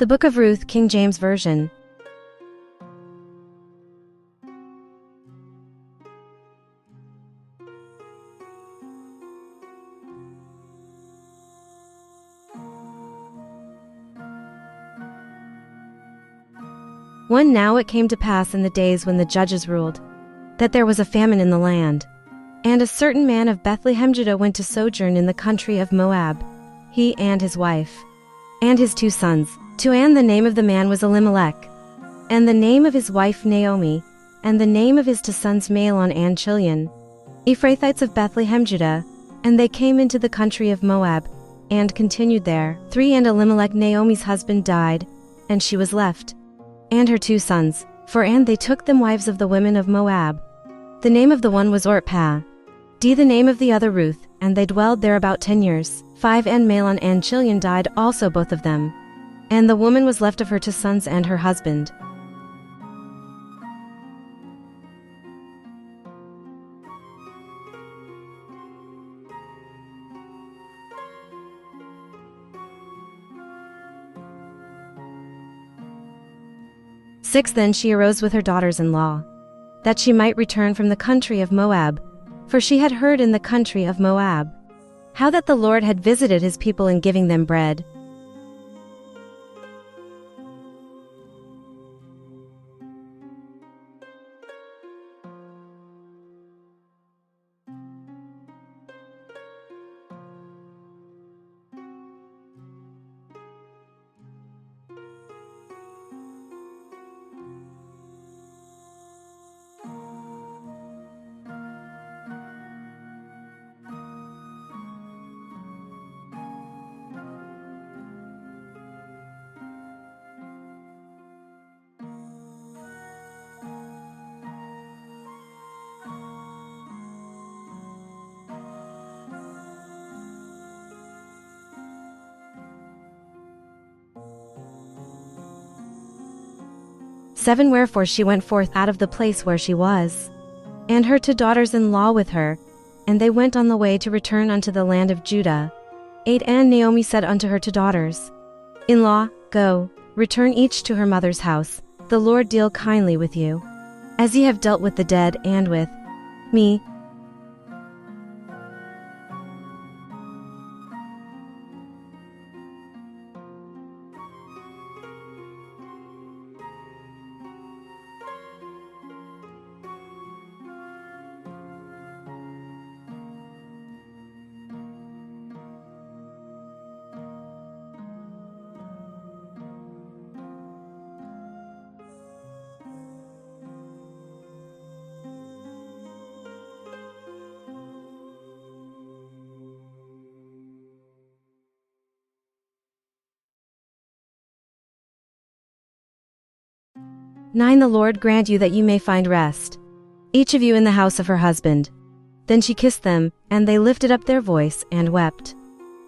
The Book of Ruth, King James Version. Now it came to pass in the days when the judges ruled, that there was a famine in the land. And a certain man of Bethlehem Judah went to sojourn in the country of Moab, he and his wife, and his 2 sons. To An the name of the man was Elimelech, and the name of his wife Naomi, and the name of his 2 sons Mahlon and Chilion, Ephrathites of Bethlehem Judah, and they came into the country of Moab, and continued there. 3 And Elimelech Naomi's husband died, and she was left, and her 2 sons, for and they took them wives of the women of Moab. The name of the one was Orpah, the name of the other Ruth, and they dwelled there about 10 years. 5 And Mahlon and Chilion died also both of them, and the woman was left of her 2 sons and her husband. Then she arose with her daughters-in-law, that she might return from the country of Moab, for she had heard in the country of Moab how that the Lord had visited his people in giving them bread. Wherefore she went forth out of the place where she was, and her 2 daughters-in-law with her, and they went on the way to return unto the land of Judah. 8 And Naomi said unto her 2 daughters-in-law, Go, return each to her mother's house, the Lord deal kindly with you, as ye have dealt with the dead and with me. The Lord grant you that you may find rest, each of you in the house of her husband. Then she kissed them, and they lifted up their voice and wept.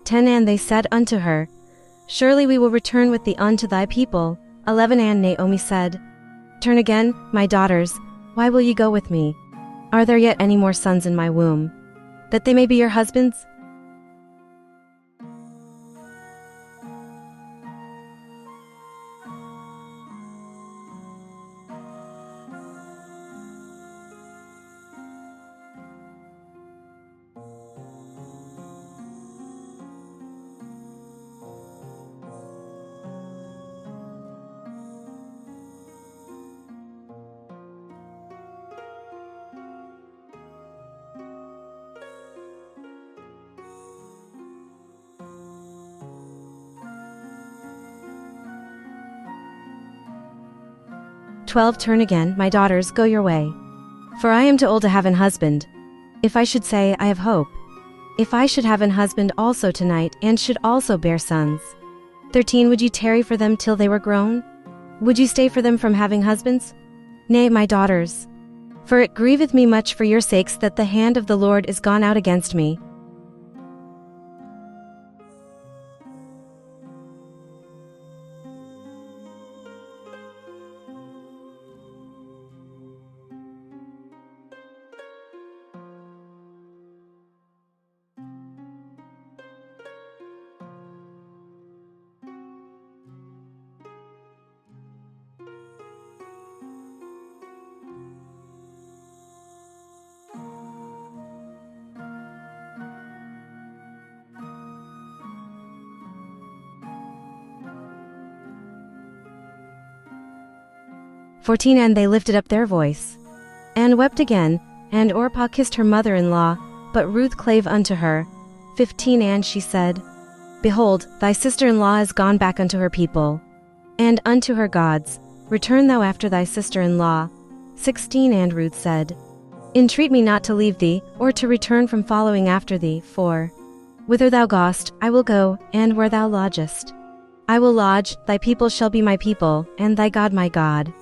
10 And they said unto her, Surely we will return with thee unto thy people. 11 And Naomi said, Turn again, my daughters, why will ye go with me? Are there yet any more sons in my womb, that they may be your husbands? Turn again, my daughters, go your way. For I am too old to have an husband. If I should say, I have hope. If I should have an husband also tonight, and should also bear sons. 13 Would you tarry for them till they were grown? Would you stay for them from having husbands? Nay, my daughters. For it grieveth me much for your sakes that the hand of the Lord is gone out against me. 14 And they lifted up their voice, and wept again, and Orpah kissed her mother-in-law, but Ruth clave unto her. 15 And she said, Behold, thy sister-in-law is gone back unto her people, and unto her gods. Return thou after thy sister-in-law. 16 And Ruth said, Entreat me not to leave thee, or to return from following after thee, for whither thou goest, I will go, and where thou lodgest, I will lodge. Thy people shall be my people, and thy God my God.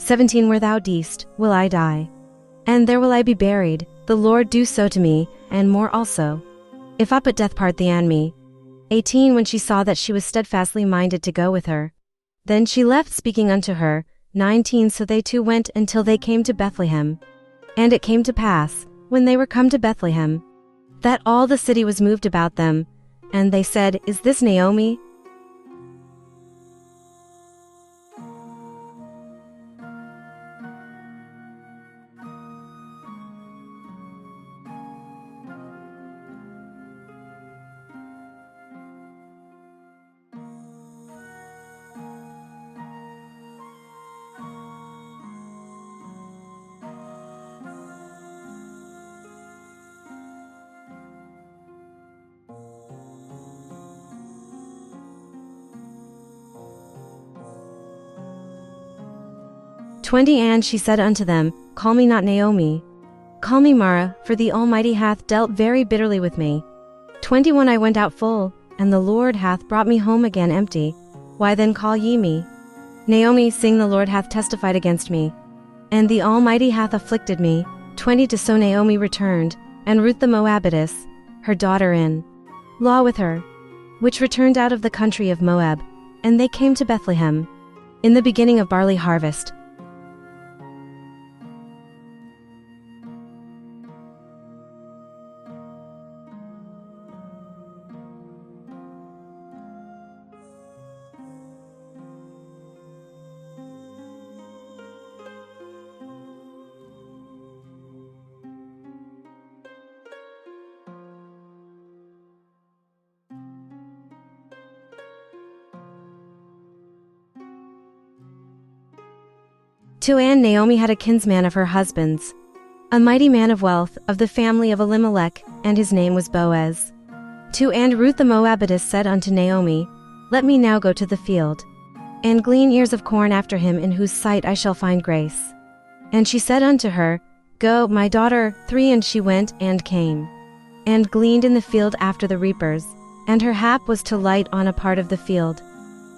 "17 Where thou deest, will I die, and there will I be buried. The Lord do so to me, and more also, if aught but death part thee and me." 18 When she saw that she was steadfastly minded to go with her, then she left speaking unto her. 19 So they two went until they came to Bethlehem. And it came to pass, when they were come to Bethlehem, that all the city was moved about them, and they said, Is this Naomi? And she said unto them, Call me not Naomi, call me Mara, for the Almighty hath dealt very bitterly with me. 21 I went out full, and the Lord hath brought me home again empty. Why then call ye me Naomi, seeing the Lord hath testified against me, and the Almighty hath afflicted me? 22 So Naomi returned, and Ruth the Moabitess, her daughter-in-law with her, which returned out of the country of Moab, and they came to Bethlehem in the beginning of barley harvest. And Naomi had a kinsman of her husband's, a mighty man of wealth, of the family of Elimelech, and his name was Boaz. 2 And Ruth the Moabitess said unto Naomi, Let me now go to the field, and glean ears of corn after him in whose sight I shall find grace. And she said unto her, Go, my daughter. 3 And she went, and came, and gleaned in the field after the reapers, and her hap was to light on a part of the field,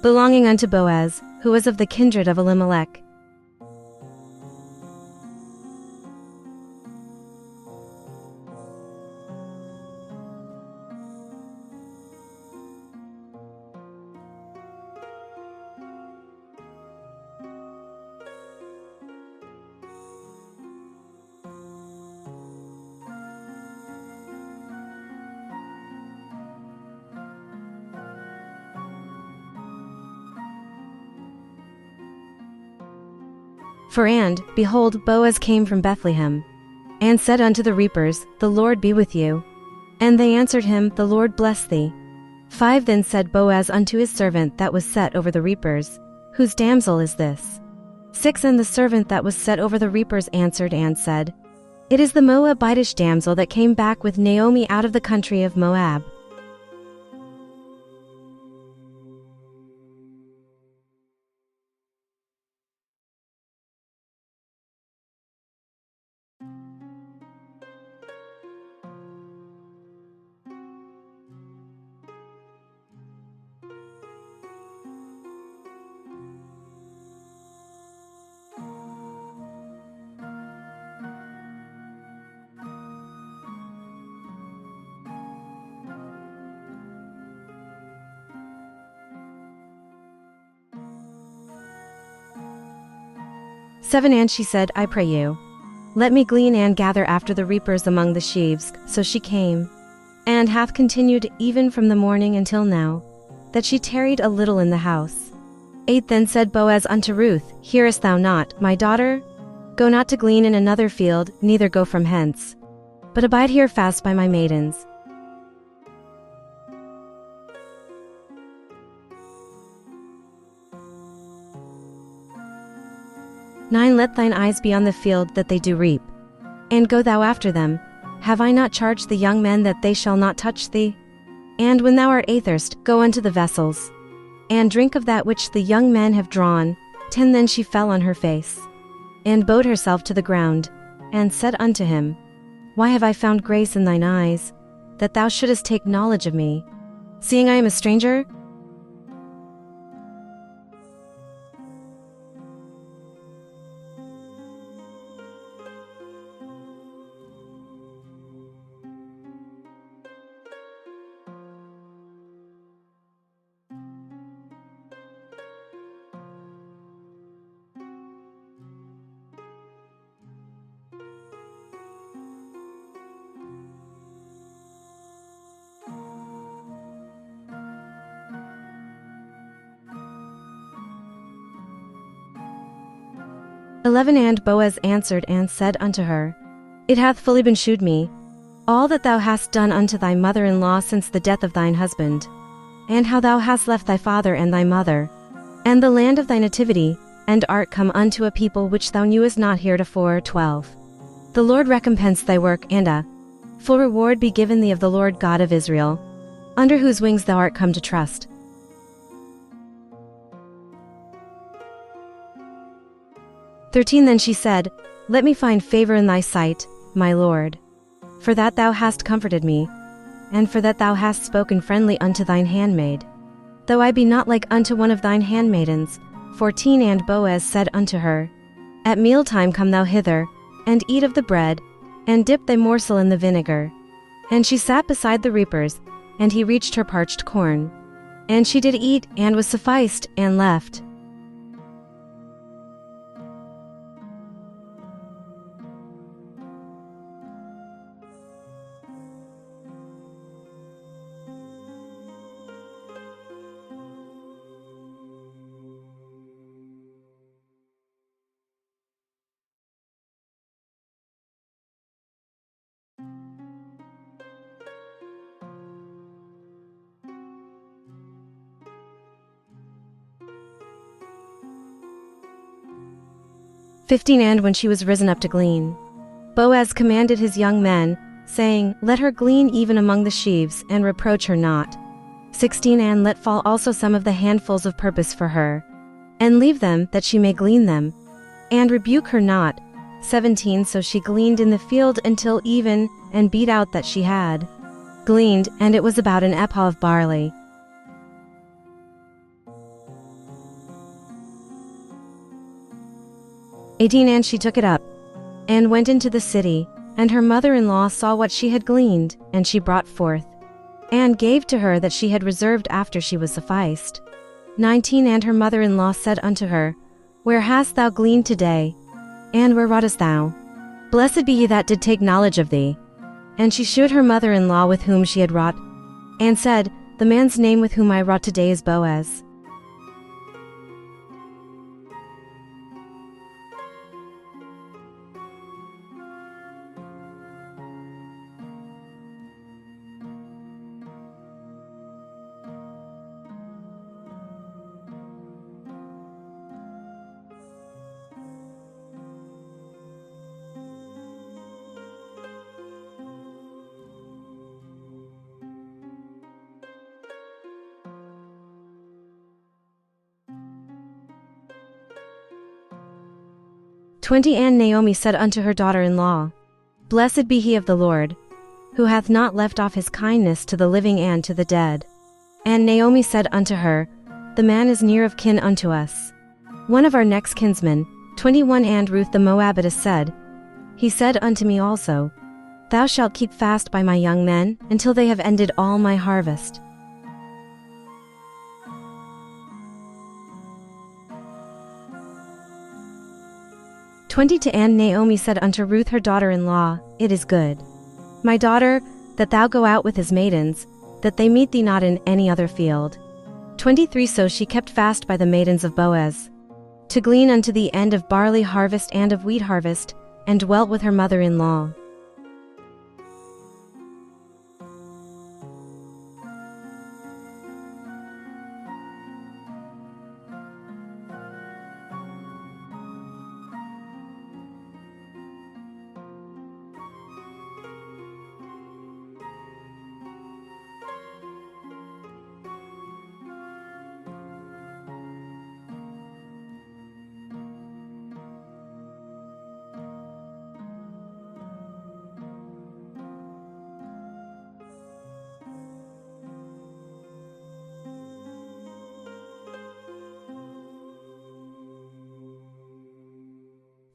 belonging unto Boaz, who was of the kindred of Elimelech. And, behold, Boaz came from Bethlehem, and said unto the reapers, The Lord be with you. And they answered him, The Lord bless thee. 5 Then said Boaz unto his servant that was set over the reapers, Whose damsel is this? 6 And the servant that was set over the reapers answered and said, It is the Moabitish damsel that came back with Naomi out of the country of Moab. 7 And she said, I pray you, let me glean and gather after the reapers among the sheaves. So she came, and hath continued even from the morning until now, that she tarried a little in the house. 8 Then said Boaz unto Ruth, Hearest thou not, my daughter? Go not to glean in another field, neither go from hence, but abide here fast by my maidens. 9 Let thine eyes be on the field that they do reap, and go thou after them. Have I not charged the young men that they shall not touch thee? And when thou art athirst, go unto the vessels, and drink of that which the young men have drawn. 10 Then she fell on her face, and bowed herself to the ground, and said unto him, Why have I found grace in thine eyes, that thou shouldest take knowledge of me, seeing I am a stranger? And Boaz answered and said unto her, It hath fully been shewed me, all that thou hast done unto thy mother-in-law since the death of thine husband, and how thou hast left thy father and thy mother, and the land of thy nativity, and art come unto a people which thou knewest not heretofore. 12 The Lord recompense thy work, and a full reward be given thee of the Lord God of Israel, under whose wings thou art come to trust. 13 Then she said, Let me find favor in thy sight, my Lord, for that thou hast comforted me, and for that thou hast spoken friendly unto thine handmaid, though I be not like unto one of thine handmaidens. 14 And Boaz said unto her, At mealtime come thou hither, and eat of the bread, and dip thy morsel in the vinegar. And she sat beside the reapers, and he reached her parched corn. And she did eat, and was sufficed, and left. And when she was risen up to glean, Boaz commanded his young men, saying, Let her glean even among the sheaves, and reproach her not. 16 And let fall also some of the handfuls of purpose for her, and leave them, that she may glean them, and rebuke her not. 17 So she gleaned in the field until even, and beat out that she had gleaned, and it was about an ephah of barley. 18 And she took it up, and went into the city, and her mother-in-law saw what she had gleaned, and she brought forth, and gave to her that she had reserved after she was sufficed. 19 And her mother-in-law said unto her, Where hast thou gleaned today? And where wroughtest thou? Blessed be he that did take knowledge of thee. And she shewed her mother-in-law with whom she had wrought, and said, The man's name with whom I wrought today is Boaz. 20 And Naomi said unto her daughter-in-law, Blessed be he of the Lord, who hath not left off his kindness to the living and to the dead. And Naomi said unto her, The man is near of kin unto us, one of our next kinsmen. 21 And Ruth the Moabitess said, He said unto me also, Thou shalt keep fast by my young men, until they have ended all my harvest. 20 And Naomi said unto Ruth her daughter-in-law, It is good, my daughter, that thou go out with his maidens, that they meet thee not in any other field. 23 So she kept fast by the maidens of Boaz, to glean unto the end of barley harvest and of wheat harvest, and dwelt with her mother-in-law.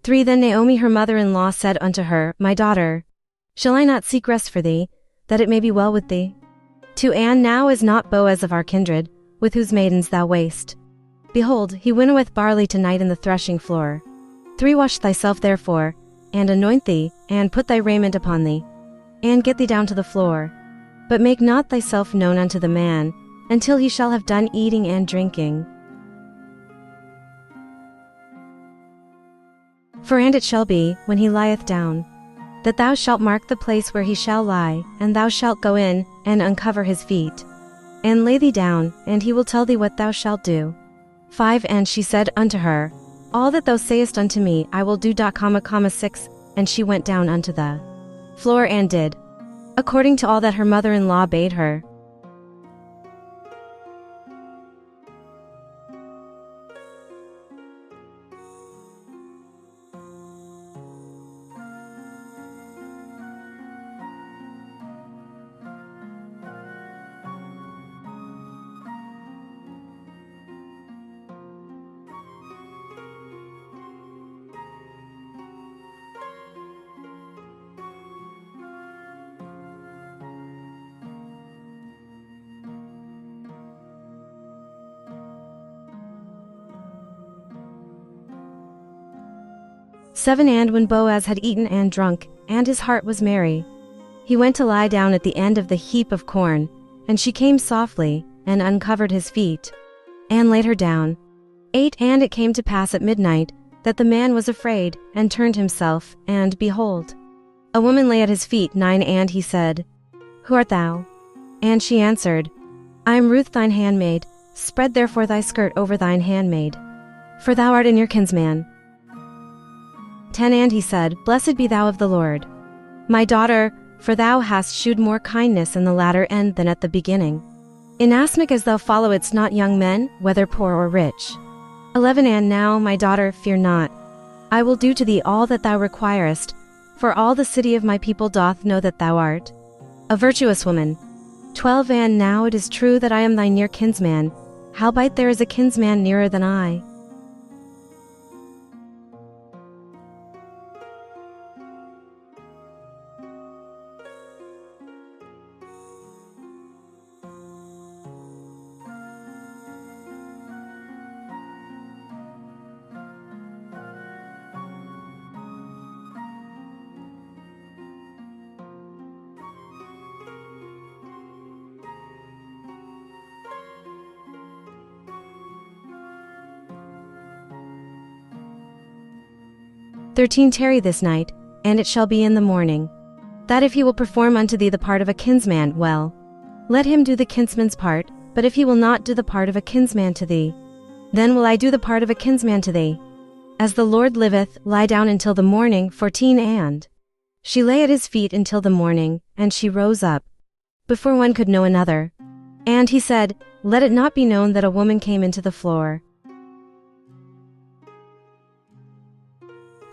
Three Then Naomi her mother-in-law said unto her, My daughter, shall I not seek rest for thee, that it may be well with thee? 2 And now is not Boaz of our kindred, with whose maidens thou wast. Behold, he winnoweth barley tonight in the threshing floor. 3 Wash thyself therefore, and anoint thee, and put thy raiment upon thee, and get thee down to the floor. But make not thyself known unto the man, until he shall have done eating and drinking. And it shall be, when he lieth down, that thou shalt mark the place where he shall lie, and thou shalt go in, and uncover his feet, and lay thee down, and he will tell thee what thou shalt do. 5 And she said unto her, All that thou sayest unto me I will do. 6 And she went down unto the floor and did according to all that her mother-in-law bade her. Seven And when Boaz had eaten and drunk, and his heart was merry, he went to lie down at the end of the heap of corn, and she came softly, and uncovered his feet, and laid her down. 8 And it came to pass at midnight, that the man was afraid, and turned himself, and behold, a woman lay at his feet. 9 And he said, Who art thou? And she answered, I am Ruth thine handmaid, spread therefore thy skirt over thine handmaid, for thou art in your kinsman. 10 And he said, Blessed be thou of the Lord, my daughter, for thou hast shewed more kindness in the latter end than at the beginning, inasmuch as thou followedst not young men, whether poor or rich. 11 And now, my daughter, fear not. I will do to thee all that thou requirest, for all the city of my people doth know that thou art a virtuous woman. 12 And now it is true that I am thy near kinsman, howbeit there is a kinsman nearer than I. Tarry this night, and it shall be in the morning, that if he will perform unto thee the part of a kinsman, well, let him do the kinsman's part, but if he will not do the part of a kinsman to thee, then will I do the part of a kinsman to thee. As the Lord liveth, lie down until the morning. 14 And she lay at his feet until the morning, and she rose up, before one could know another. And he said, Let it not be known that a woman came into the floor.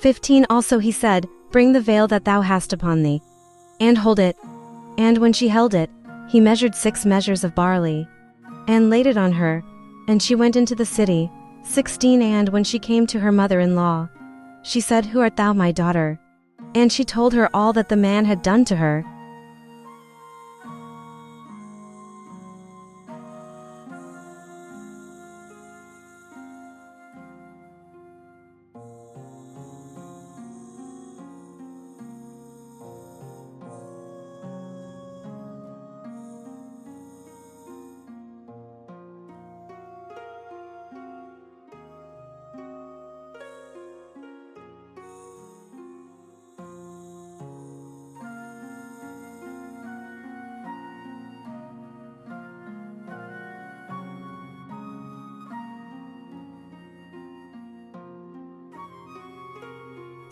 15 Also he said, Bring the veil that thou hast upon thee, and hold it. And when she held it, he measured 6 measures of barley, and laid it on her, and she went into the city. 16 And when she came to her mother-in-law, she said, Who art thou, my daughter? And she told her all that the man had done to her.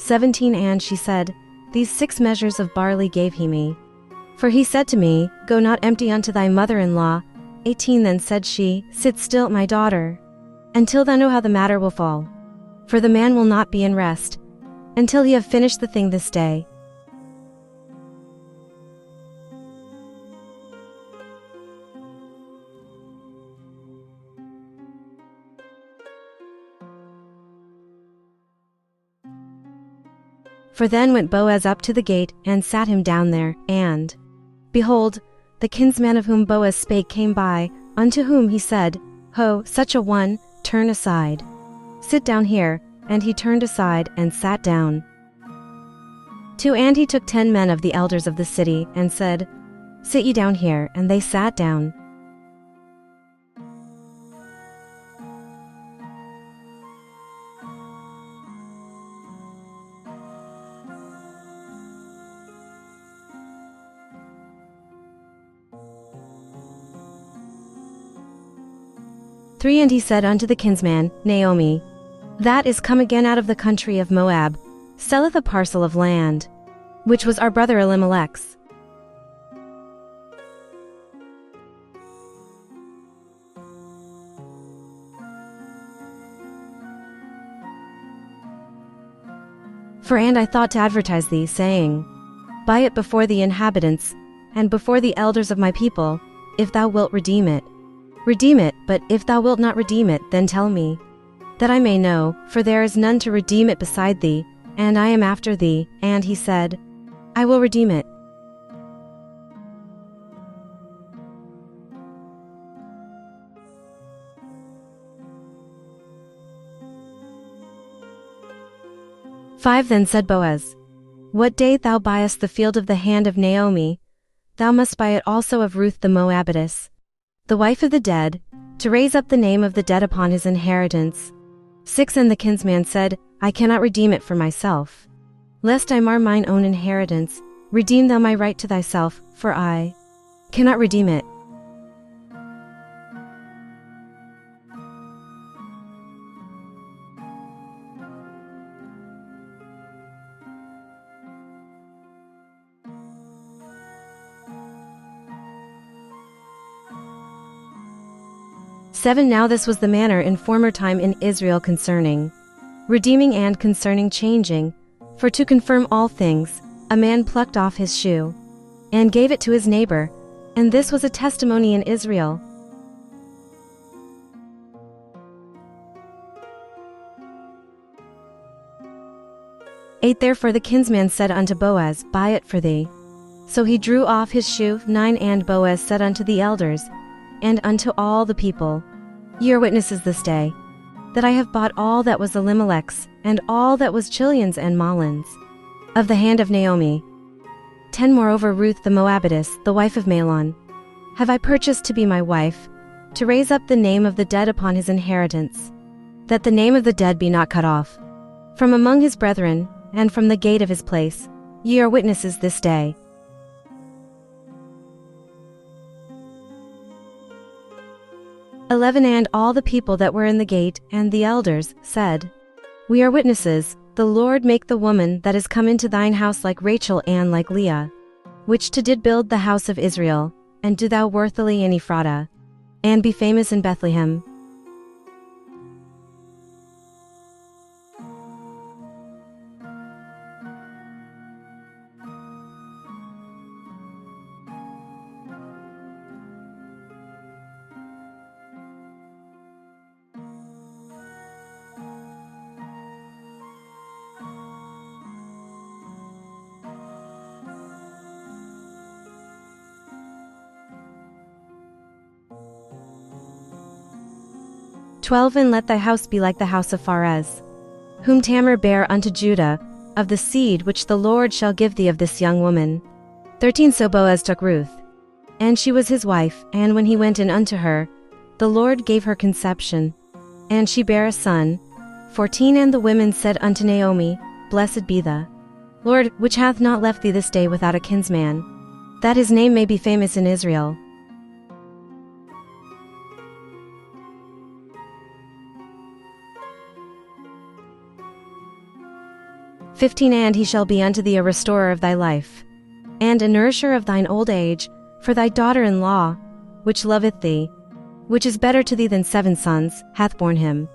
17 And she said, These 6 measures of barley gave he me. For he said to me, Go not empty unto thy mother-in-law. 18 Then said she, Sit still, my daughter, until thou know how the matter will fall. For the man will not be in rest, until he have finished the thing this day. For then went Boaz up to the gate, and sat him down there, and, behold, the kinsman of whom Boaz spake came by, unto whom he said, Ho, such a one, turn aside. Sit down here. And he turned aside, and sat down. 2 And he took 10 men of the elders of the city, and said, Sit ye down here, and they sat down. Three And he said unto the kinsman, Naomi, that is come again out of the country of Moab, selleth a parcel of land, which was our brother Elimelech's. And I thought to advertise thee, saying, Buy it before the inhabitants, and before the elders of my people, if thou wilt redeem it. Redeem it, but if thou wilt not redeem it, then tell me, that I may know, for there is none to redeem it beside thee, and I am after thee. And he said, I will redeem it. Then said Boaz, What day thou buyest the field of the hand of Naomi, thou must buy it also of Ruth the Moabitess, the wife of the dead, to raise up the name of the dead upon his inheritance. 6 And the kinsman said, I cannot redeem it for myself, lest I mar mine own inheritance. Redeem thou my right to thyself, for I cannot redeem it. Now this was the manner in former time in Israel concerning redeeming and concerning changing. For to confirm all things, a man plucked off his shoe, and gave it to his neighbor, and this was a testimony in Israel. 8 Therefore the kinsman said unto Boaz, Buy it for thee. So he drew off his shoe. 9 And Boaz said unto the elders, and unto all the people, Ye are witnesses this day, that I have bought all that was Elimelech's, and all that was Chilion's and Mahlon's, of the hand of Naomi. 10 Moreover Ruth the Moabitess, the wife of Mahlon, have I purchased to be my wife, to raise up the name of the dead upon his inheritance, that the name of the dead be not cut off from among his brethren, and from the gate of his place. Ye are witnesses this day. 11 And all the people that were in the gate, and the elders, said, We are witnesses, the Lord make the woman that is come into thine house like Rachel and like Leah, which to did build the house of Israel, and do thou worthily in Ephratah, and be famous in Bethlehem. And let thy house be like the house of Pharez, whom Tamar bare unto Judah, of the seed which the Lord shall give thee of this young woman. 13 So Boaz took Ruth, and she was his wife, and when he went in unto her, the Lord gave her conception, and she bare a son. 14 And the women said unto Naomi, Blessed be the Lord, which hath not left thee this day without a kinsman, that his name may be famous in Israel. 15 15 And he shall be unto thee a restorer of thy life, and a nourisher of thine old age, for thy daughter-in-law, which loveth thee, which is better to thee than 7 sons, hath borne him.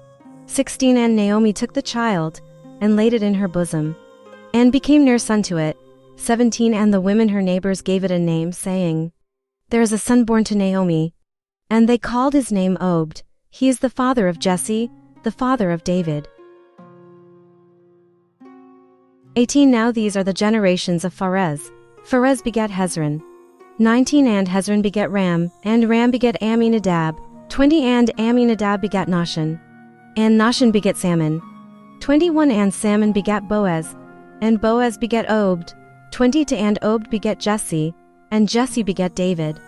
16 And Naomi took the child, and laid it in her bosom, and became nurse unto it. 17 And the women her neighbors gave it a name, saying, There is a son born to Naomi. And they called his name Obed. He is the father of Jesse, the father of David. 18 Now these are the generations of Pharez. Pharez begat Hezron. 19 And Hezron begat Ram, and Ram begat Amminadab. 20 And Amminadab begat Nahshon, and Nahshon begat Salmon. 21 And Salmon begat Boaz, and Boaz begat Obed. 22 And Obed begat Jesse, and Jesse begat David.